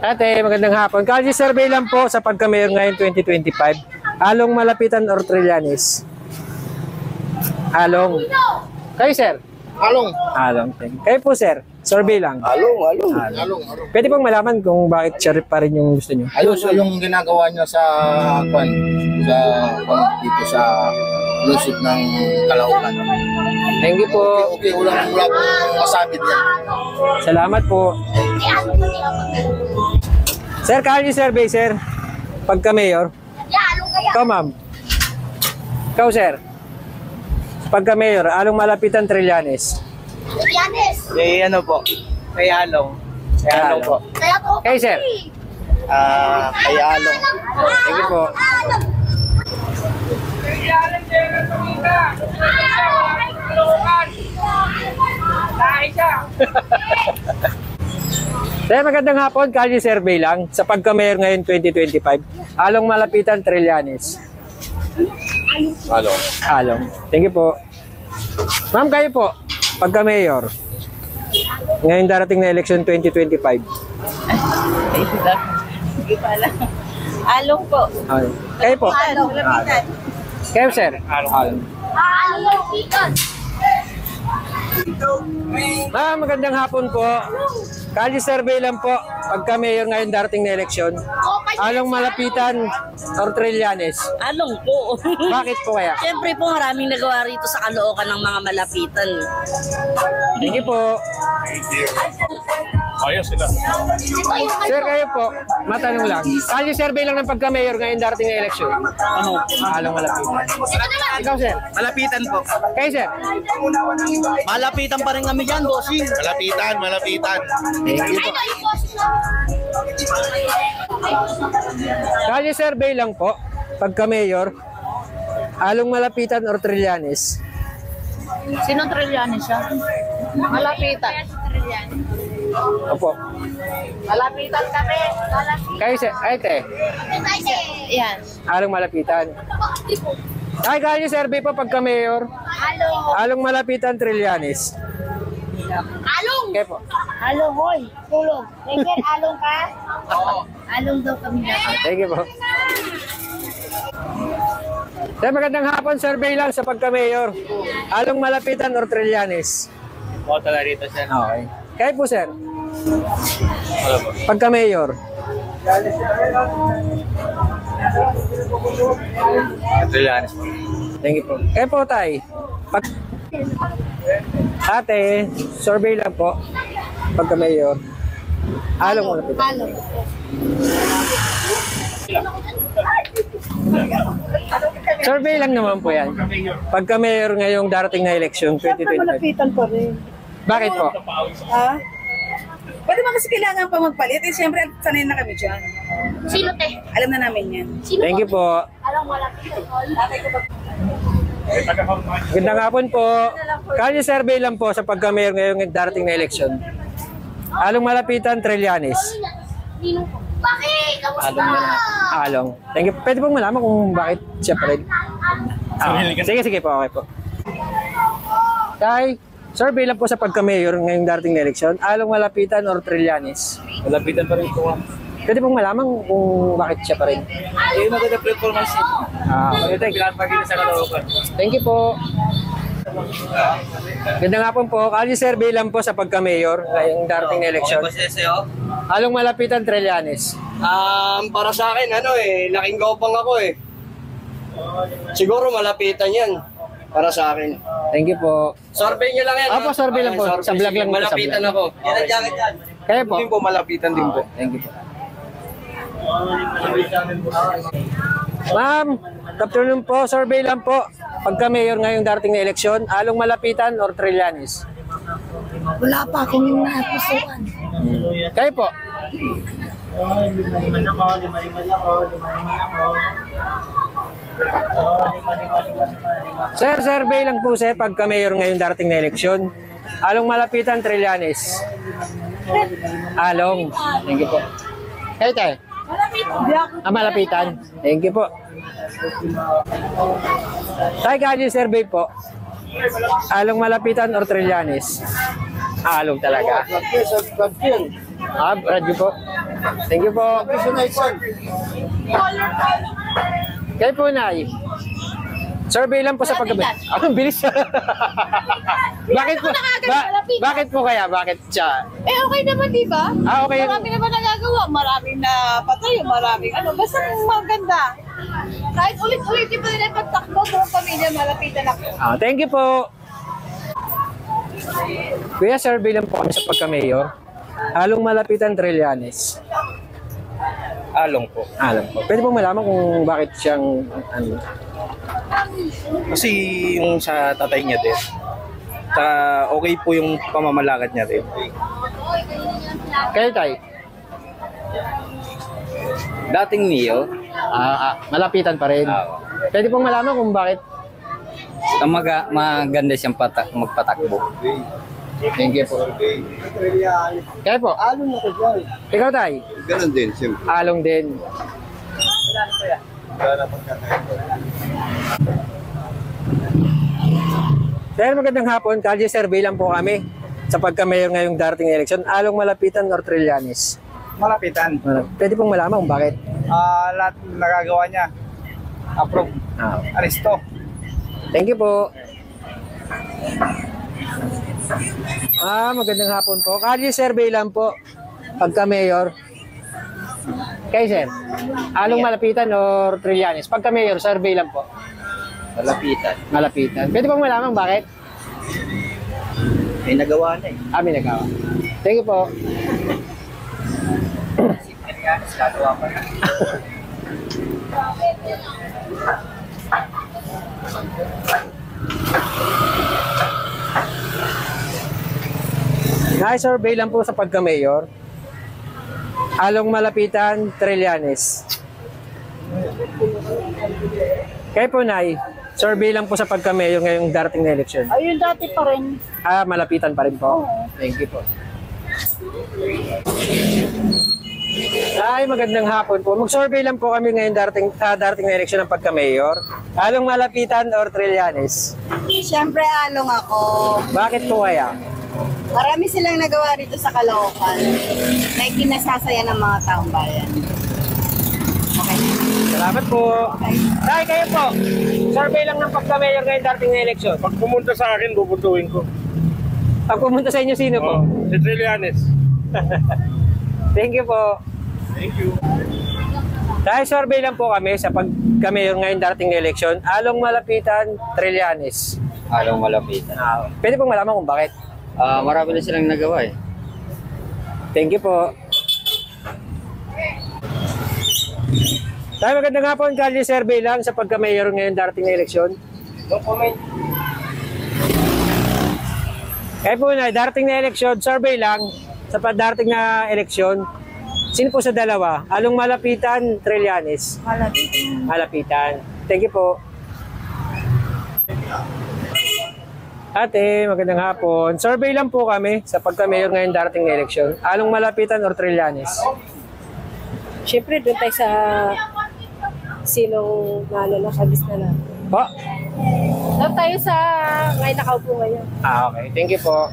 Speaker 1: Ate, magandang hapon. Kalye survey lang po sa pagka-mayor ngayon 2025. Along Malapitan or Trillanes? Along. Kayo, sir?
Speaker 11: Along.
Speaker 1: Along. Kayo po, sir? Survey lang.
Speaker 11: Along.
Speaker 1: Pwede pong malaman kung bakit sheriff pa rin yung gusto nyo?
Speaker 11: Ayos yung ginagawa niya sa dito sa lusog ng Caloocan.
Speaker 1: Thank you po.
Speaker 11: Okay, wala po masabit yan.
Speaker 1: Salamat po. Sir, Kalye survey, sir. Pagka-mayor. Ikaw, ma'am. Ikaw, sir. Pagka-mayor, Along Malapitan, Trillanes.
Speaker 4: Trillanes.
Speaker 12: Eh, ano po? Kay Along. Kay Along po.
Speaker 4: Kaya to.
Speaker 1: Kayo, sir.
Speaker 12: Kay Along.
Speaker 1: Thank you po. Sir, magandang hapon. Kalye survey lang sa pagka-mayor ngayon 2025. Along Malapitan, Trillanes. Along. Thank you po. Ma'am, kayo po. Pagka-mayor. Ngayon darating na election 2025.
Speaker 13: Hindi pala. Along po.
Speaker 1: Along. Kayo po.
Speaker 13: Along, Malapitan.
Speaker 1: Kayo, sir. Along.
Speaker 4: Along.
Speaker 1: Ma'am, magandang hapon po. Kalye survey lang po. Pagka-mayor ngayon darating na eleksyon. Along Malapitan or Trillanes?
Speaker 13: Along po.
Speaker 1: Bakit po kaya?
Speaker 13: Siyempre po maraming nagawa rito sa Caloocan ng mga malapitan.
Speaker 1: Thank you po.
Speaker 8: Ayos sila.
Speaker 1: Sir, kayo po, matanong lang. Kalye survey lang ng pagka-mayor ngayon darating na eleksyon. Ano? Along Malapitan. Ikaw, sir?
Speaker 12: Malapitan po.
Speaker 1: Kayo, sir?
Speaker 12: Malapitan pa rin kami dyan, bossing. Malapitan.
Speaker 1: Thank you po. Kalye survey lang po, pagka-mayor, Along Malapitan or Trillanes?
Speaker 13: Sino Trillanes siya? Malapitan.
Speaker 1: Opo.
Speaker 13: Malapitan kami.
Speaker 1: Kayo, sir? Ay, te.
Speaker 13: Yan.
Speaker 1: Along Malapitan. Ay, kalye survey po pagka-mayor, Along Malapitan, Trillanes.
Speaker 4: Along.
Speaker 1: Kayo po.
Speaker 4: Along, hoy. Tulog. Reker, along ka? Oo. Along daw kami dapat.
Speaker 1: Thank you po. Sir, magandang hapon. Survey lang sa pagka-mayor. Along Malapitan or Trillanes?
Speaker 12: Boto na rito, sir.
Speaker 1: Okay. Kayo po, sir? Pagka-mayor.
Speaker 12: Trillanes po.
Speaker 1: Thank you po. Kayo po, tay. Ate, survey lang po. Pagka-mayor. Along Malapitan.
Speaker 4: Along.
Speaker 1: Survey lang naman po yan. Pagka-mayor ngayong darating na eleksyon, 2025.
Speaker 13: Malapitan pa rin.
Speaker 1: Bakit po?
Speaker 13: Ha? Pwede ba kasi kailangan pa magpalit? Eh, siyempre, sanay na kami dyan.
Speaker 4: Sino, te?
Speaker 13: Alam na namin yan.
Speaker 4: Sino
Speaker 1: Thank you po.
Speaker 4: Along Malapitan.
Speaker 1: Gandang hapon po. Kalye survey lang po sa pagka-mayor ngayong darating na eleksyon. Along Malapitan, Trillanes.
Speaker 4: Ninong po. Bakit? Kamusta?
Speaker 1: Along. Thank you. Pwede pong malaman kung bakit siya pa rin. Sige po. Okay po. Tay, survey lang po sa pagka-mayor ngayong darating na eleksyon. Along Malapitan or Trillanes?
Speaker 12: Malapitan pa rin po.
Speaker 1: Pwede pong malaman kung bakit siya pa rin.
Speaker 12: Eh, maganda performance ito. Sa Caloocan.
Speaker 1: Thank you po. Gandang hapon po. Kalye survey lang po sa pagka-mayor ngayong darating na eleksyon. Along Malapitan, Trillanes.
Speaker 12: Para sa akin, laking gopang ako eh. Siguro malapitan yan. Para sa akin.
Speaker 1: Thank you po.
Speaker 12: Survey nyo lang yan.
Speaker 1: Opo, survey lang po. Sa vlog lang po.
Speaker 12: Malapitan ako. Yan ang jacket yan.
Speaker 1: Kaya po.
Speaker 12: Hindi po malapitan din po.
Speaker 1: Thank you po. Ma'am, good afternoon po. Survey lang po. Pagka-mayor ngayong darating na eleksyon, Along Malapitan or Trillanes?
Speaker 13: Wala pa akong napusuan.
Speaker 1: Kayo po? Sir, survey lang po sir. Pagka-mayor ngayong darating na eleksyon, Along malapitan, Trillanes. Along. Thank you po. Kayo tayo? Malapitan. Thank you po. Tayo Kalye survey po. Along malapitan or Trillanes? Along talaga. Radio po. Thank you po. Kayo po, Nay. Survey lang po sa paggabi. Ang bilis. Bakit po kaya? Bakit siya?
Speaker 13: Okay naman, di ba?
Speaker 1: Okay.
Speaker 13: Marami naman nagagawa. Maraming na patay, maraming Basta maganda. Kahit ulit-ulitin pa nila yung pagtakbo, buong pamilya malapitan ako.
Speaker 1: Thank you po. Kuya, survey lang po kami sa pagka-mayor. Along malapitan, Trillanes.
Speaker 14: Along po.
Speaker 1: Along po. Pwede po malaman kung bakit siyang
Speaker 14: Kasi yung sa tatay niya din. Okay po yung pamamalakad niya din.
Speaker 1: Kayo tayo?
Speaker 14: Dating Neo.
Speaker 1: Malapitan pa rin. Pwede pong malaman kung bakit
Speaker 14: maganda siyang magpatakbo.
Speaker 1: Thank you po. Kaya po?
Speaker 11: Along na ko dyan.
Speaker 1: Ikaw tayo?
Speaker 11: Ganon din, siyempre.
Speaker 1: Along din. Sir, magandang hapon. Kalye survey lang po kami sa pagka-mayor ngayong darating election. Along malapitan or Trillanes?
Speaker 14: Malapitan.
Speaker 1: Pwede pong malaman kung bakit?
Speaker 14: Lahat nagagawa niya. Approve. Aristo.
Speaker 1: Thank you po. Magandang hapon po. Kalye survey lang po pagka-mayor. Kay sir, along malapitan or Trillanes? Pagka-mayor, survey lang po.
Speaker 14: Malapitan.
Speaker 1: Malapitan. Pwede pong malaman bakit?
Speaker 14: May nagawa na eh.
Speaker 1: May nagawa. Thank you po.
Speaker 14: Gagawa pa na.
Speaker 1: Survey lang po sa pagka-mayor. Along malapitan, Trillanes. Kayo po, Nay. Survey lang po sa pagka-mayor ngayong darating na election.
Speaker 4: Ayun, dati pa rin.
Speaker 1: Malapitan pa rin po. Thank you po. Magandang hapon po. Mag-survey lang po kami ngayong darating na election ng pagka-mayor. Along malapitan or Trillanes?
Speaker 13: Siyempre, along ako.
Speaker 1: Bakit po kaya?
Speaker 13: Marami silang nagawa rito sa Caloocan na kinasasaya ng mga taong bayan. Okay.
Speaker 1: Salamat po. Tay, kayo po. Survey lang ng pagka-mayor ngayong darating na election.
Speaker 8: Pag pumunta sa akin, bubutuin ko.
Speaker 1: Pag pumunta sa inyo, sino po?
Speaker 8: Si Trillanes.
Speaker 1: Thank you po.
Speaker 8: Thank you.
Speaker 1: Dahil survey lang po kami sa pagka-mayor ngayong darating na election. Along malapitan, Trillanes.
Speaker 14: Along malapitan.
Speaker 1: Pwede pong malaman kung bakit?
Speaker 14: Marami na silang nagawa eh.
Speaker 1: Thank you po. Tayo magandang hapon, Kalye survey lang sa pagka-mayor ngayon darating na eleksyon.
Speaker 14: No comment.
Speaker 1: Kaya po na, darating na eleksyon, survey lang sa darating na eleksyon. Sino po sa dalawa? Along malapitan, Trillanes?
Speaker 13: Malapitan.
Speaker 1: Malapitan. Thank you po. Ate, magandang hapon. Survey lang po kami sa pagka-mayor ngayon darating na eleksyon. Along malapitan or Trillanes?
Speaker 15: Siyempre, doon tayo sa sinong nakabis na natin.
Speaker 1: Po?
Speaker 15: Doon tayo sa ngayon nakaupo ngayon.
Speaker 1: Okay. Thank you po.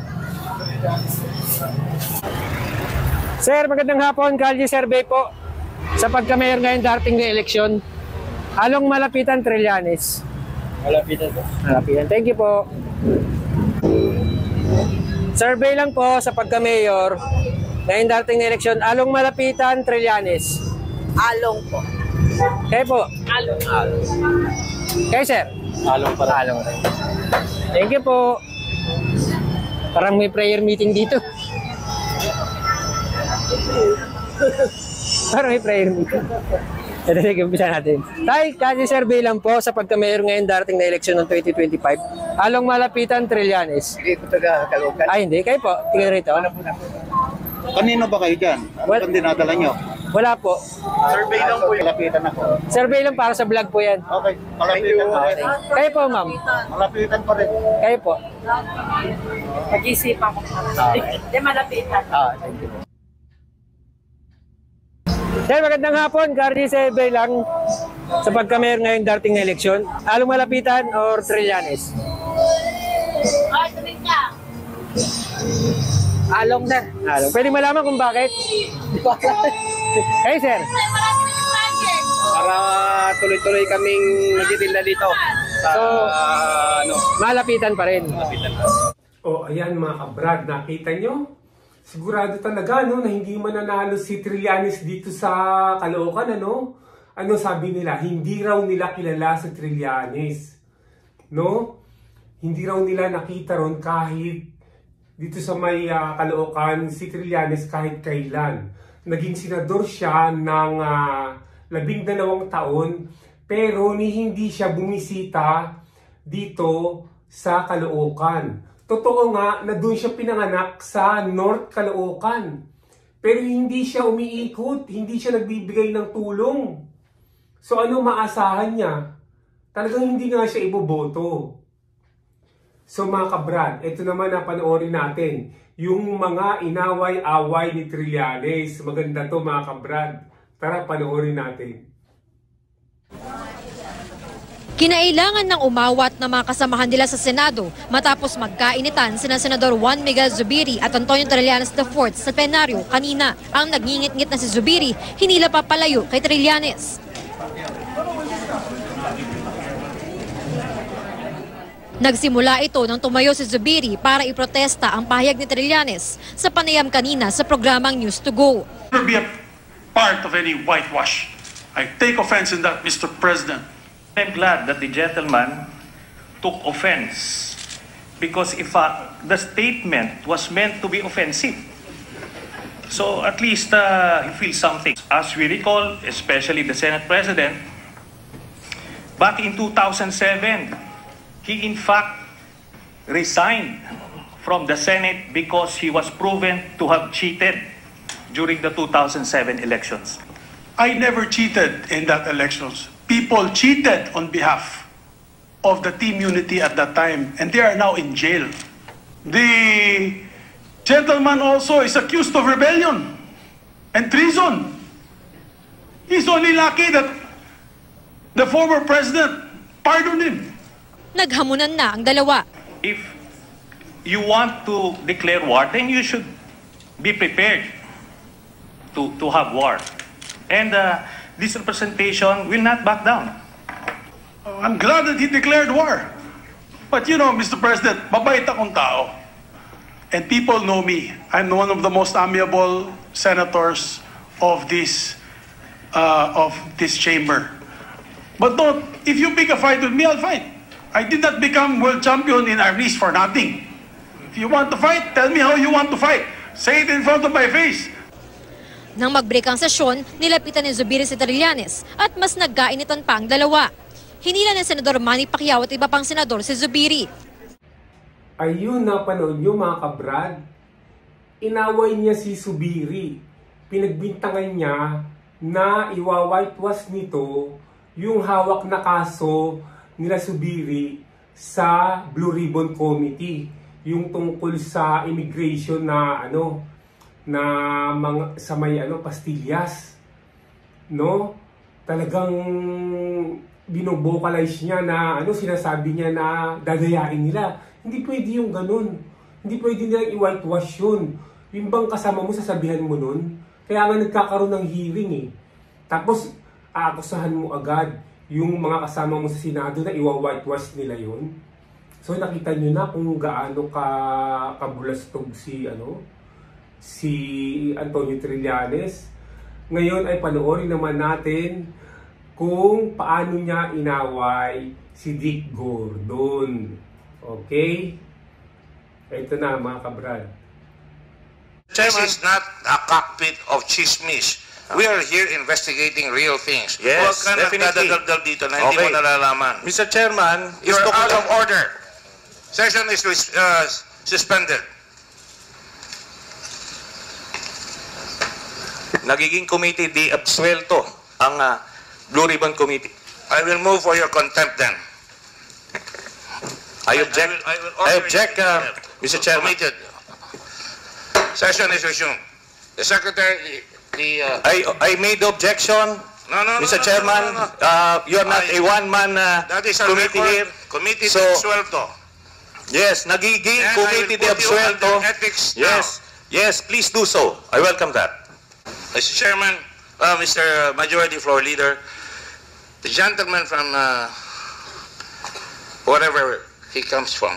Speaker 1: Sir, magandang hapon. Kalye survey po sa pagka-mayor ngayon darating na eleksyon. Along malapitan, Trillanes?
Speaker 14: Malapitan po.
Speaker 1: Malapitan. Thank you po. Survey lang po sa pagka-mayor ngayon darating na eleksyon. Along malapitan, Trillanes?
Speaker 13: Along po.
Speaker 1: Kayo po?
Speaker 13: Along.
Speaker 1: Kayo, sir?
Speaker 14: Along pa rin.
Speaker 1: Along. Thank you po. Parang may prayer meeting dito. Parang may prayer meeting. Ito, sige, umpisa natin. Tay, kasi survey lang po sa pagka-mayor ngayon darating na eleksyon ng 2025. Along malapitan, Trillanes.
Speaker 11: Hindi ko taga-Caloocan.
Speaker 1: Ay, hindi. Kayo po. Tingnan rito.
Speaker 11: Kanino ba kayo dyan? Ano bang dinadala nyo?
Speaker 1: Wala po.
Speaker 11: Survey lang po. Malapitan ako.
Speaker 1: Survey lang para sa vlog po yan.
Speaker 11: Okay, malapitan pa rin.
Speaker 1: Kayo po, ma'am.
Speaker 11: Malapitan pa rin.
Speaker 1: Kayo po.
Speaker 15: Pag-isipan ko. Hindi malapitan.
Speaker 11: Thank you.
Speaker 1: Sir, magandang hapon. Cardi Sebe lang sa pagka-mayor ngayong darating na eleksyon. Along Malapitan or Trillanes? Along na. Along. Pwede malaman kung bakit? Hey, sir.
Speaker 14: Para tuloy-tuloy kaming nagtitinda dito.
Speaker 1: So, Malapitan pa rin.
Speaker 5: O ayan mga kabrad, nakita nyo? Sigurado talaga no, na hindi mananalo si Trillanes dito sa Caloocan. Ano sabi nila? Hindi raw nila kilala si Trillanes. No? Hindi raw nila nakita ron kahit dito sa may Caloocan si Trillanes kahit kailan. Naging senador siya ng 12 taon pero hindi siya bumisita dito sa Caloocan. Totoo nga na doon siya pinanganak sa North Caloocan. Pero hindi siya umiikot, hindi siya nagbibigay ng tulong. So ano maasahan niya? Talagang hindi nga siya iboboto. So mga kabrad, ito naman na panoorin natin. Yung mga inaway-away ni Trillanes. Maganda to mga kabrad. Tara panoorin natin.
Speaker 16: Kinailangan ng umawat na mga kasamahan nila sa Senado matapos magkainitan sina Senador Juan Miguel Zubiri at Antonio Trillanes IV sa plenaryo kanina. Ang nagngingit-ngit na si Zubiri, hinila pa palayo kay Trillanes. Nagsimula ito nang tumayo si Zubiri para iprotesta ang pahayag ni Trillanes sa panayam kanina sa programang News to Go.
Speaker 17: Never be a part of any whitewash. I take offense in that, Mr. President.
Speaker 18: I'm glad that the gentleman took offense because if the statement was meant to be offensive, so at least he feels something. As we recall, especially the Senate President, back in 2007, he in fact resigned from the Senate because he was proven to have cheated during the 2007 elections.
Speaker 17: I never cheated in that elections. People cheated on behalf of the team unity at that time, and they are now in jail. The gentleman also is accused of rebellion and treason. He's only lucky that the former president pardoned him.
Speaker 16: Naghamunan na ang dalawa.
Speaker 18: If you want to declare war, then you should be prepared to have war. And this representation will not back down.
Speaker 17: I'm glad that he declared war. But you know, Mr. President, mabait akong tao. And people know me. I'm one of the most amiable senators of this chamber. But don't, if you pick a fight with me, I'll fight. I did not become world champion in arnis for nothing. If you want to fight, tell me how you want to fight. Say it in front of my face.
Speaker 16: Nang mag-break ang sesyon, nilapitan ni Zubiri si Trillanes at mas nagkainitan pa ang dalawa. Hinila ni Senador Manny Pacquiao at iba pang senador si Zubiri.
Speaker 5: Ayun, napanood nyo mga kabrad. Inaway niya si Zubiri. Pinagbintangan niya na iwa-whitewash nito yung hawak na kaso nila Zubiri sa Blue Ribbon Committee. Yung tungkol sa immigration na mga sa may pastillas, no? Talagang binobocalize niya na sinasabi niya na dadayain nila. Hindi pwede yung ganun. Hindi pwede nilang i-whitewash yun. Yung bang kasama mo, sasabihan mo nun? Kaya nga nagkakaroon ng hearing eh. Tapos aakusahan mo agad yung mga kasama mo sa Senado na iwa-whitewash nila yun. So nakita nyo na kung gaano kabulastog si Antonio Trillanes. Ngayon ay panoorin naman natin kung paano niya inaway si Dick Gordon. Okay? Ito na mga kabrad.
Speaker 19: This is not a cockpit of chismis. We are here investigating real things.
Speaker 20: Yes,
Speaker 19: huwag ka
Speaker 20: definitely.
Speaker 19: nagdadagdag dito na hindi mo nalalaman.
Speaker 20: Mr. Chairman,
Speaker 19: You're out of order. Session is suspended. nagiging committee di absuelto ang Blue Ribbon Committee. I will move for your contempt then. I object, Mr. Chairman. Session is resumed. The Secretary, I made the objection. No, Mr. Chairman. You are not a one-man committee here. Committee de absuelto. Yes, nagiging committee de absuelto. Yes, please do so. I welcome that. Mr. Chairman, Mr. Majority Floor Leader, the gentleman from wherever he comes from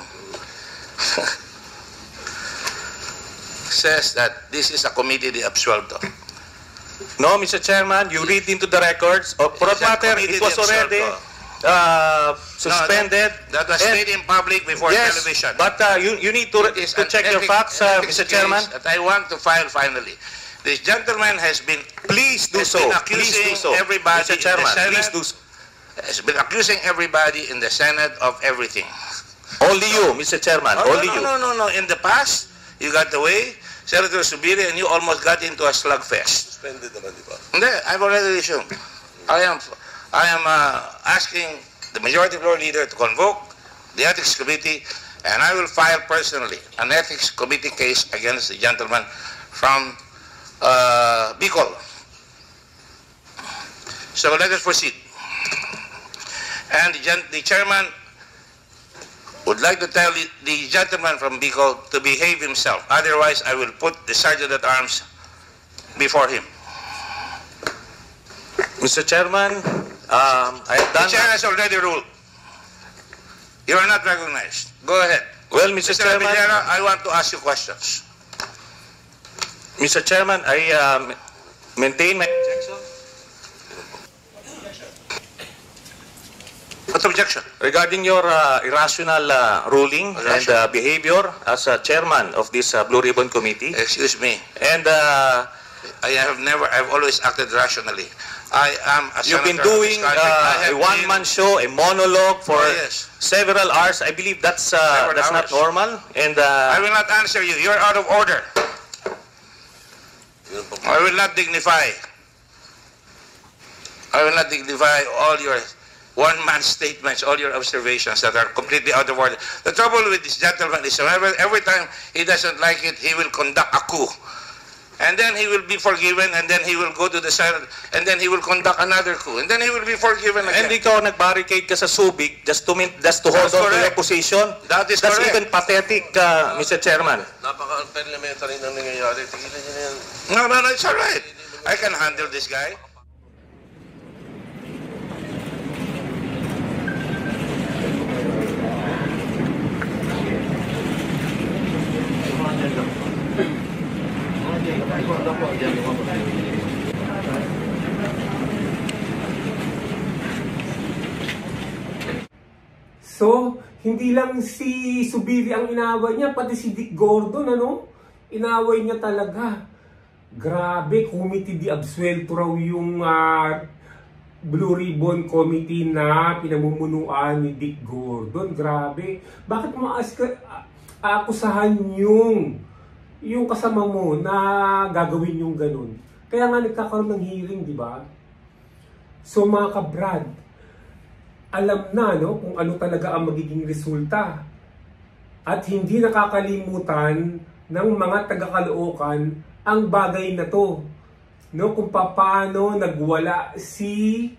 Speaker 19: says that this is a committee de absuelto. No, Mr. Chairman, you read into the records. For that matter, it was already suspended. That was made in public before television. But you need to check your facts, Mr. Chairman. That I want to file finally. This gentleman has been accusing everybody in the Senate. Has been accusing everybody in the Senate of everything. Only you, Mr. Chairman. Only you. No. In the past, you got away. Senator Zubiri and you almost got into a slugfest. Suspended naman, di ba? Hindi, I've already resumed. I am asking the Majority Floor Leader to convoke the Ethics Committee, and I will file personally an Ethics Committee case against the gentleman from Bicol. So let us proceed. And the Chairman would like to tell the gentleman from Bicol to behave himself. Otherwise, I will put the Sergeant at Arms before him. Mr. Chairman, I have done... The Chair has already ruled. You are not recognized. Go ahead. Well, Mr. Chairman... Villera, I want to ask you questions. Mr. Chairman, I maintain my objection. What objection? Regarding your irrational ruling and behavior as chairman of this Blue Ribbon Committee. Excuse me. And I've always acted rationally. I am a
Speaker 20: You've been doing a one-man show, a monologue for several hours. I believe that's not normal. And
Speaker 19: I will not answer you. You're out of order. I will not dignify. I will not dignify all your one-man statements, all your observations that are completely out of order. The trouble with this gentleman is every time he doesn't like it, he will conduct a coup. And then he will be forgiven, and then he will go to the Senate, and then he will conduct another coup, and then he will be forgiven again.
Speaker 20: And ikaw nag-barricade ka sa Subic just to hold on to your position?
Speaker 19: That's
Speaker 20: correct. Even pathetic, Mr. Chairman.
Speaker 8: Napaka-elementary na nangyayari. Tigilan niyo na yan.
Speaker 19: No, it's all right. I can handle this guy.
Speaker 5: So, hindi lang si Zubiri ang inaway niya, pati si Dick Gordon, inaway niya talaga. Grabe, committee di absuelto raw yung Blue Ribbon Committee na pinamumunuan ni Dick Gordon. Grabe. Bakit mo akusahan yung kasama mo na gagawin yung ganun? Kaya nga nagkakaroon ng hearing, di ba? So mga kabrad, alam na kung ano talaga ang magiging resulta. At hindi nakakalimutan ng mga taga-Caloocan ang bagay na to. Kung paano nagwala si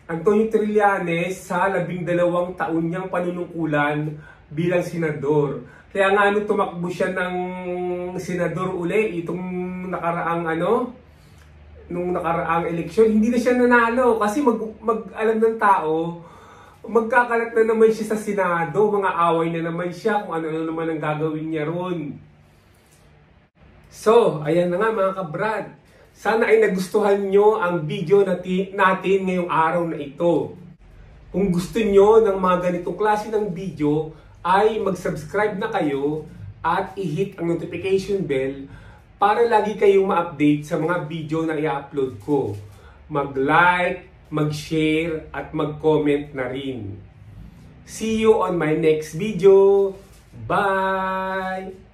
Speaker 5: Antonio Trillanes sa 12 taon niyang panunungkulan bilang senador. Kaya nga tumakbo siya ng senador uli itong nung nakaraang eleksyon, hindi na siya nanalo kasi alam ng tao, magkakalat na naman siya sa Senado, mga away na naman siya kung ano naman ang gagawin niya ron. So, ayan na nga mga kabrad. Sana ay nagustuhan nyo ang video natin ngayong araw na ito. Kung gusto nyo ng mga ganitong klase ng video, ay mag-subscribe na kayo at i-hit ang notification bell para lagi kayong ma-update sa mga video na i-upload ko. Mag-like, mag-share, at mag-comment na rin. See you on my next video. Bye!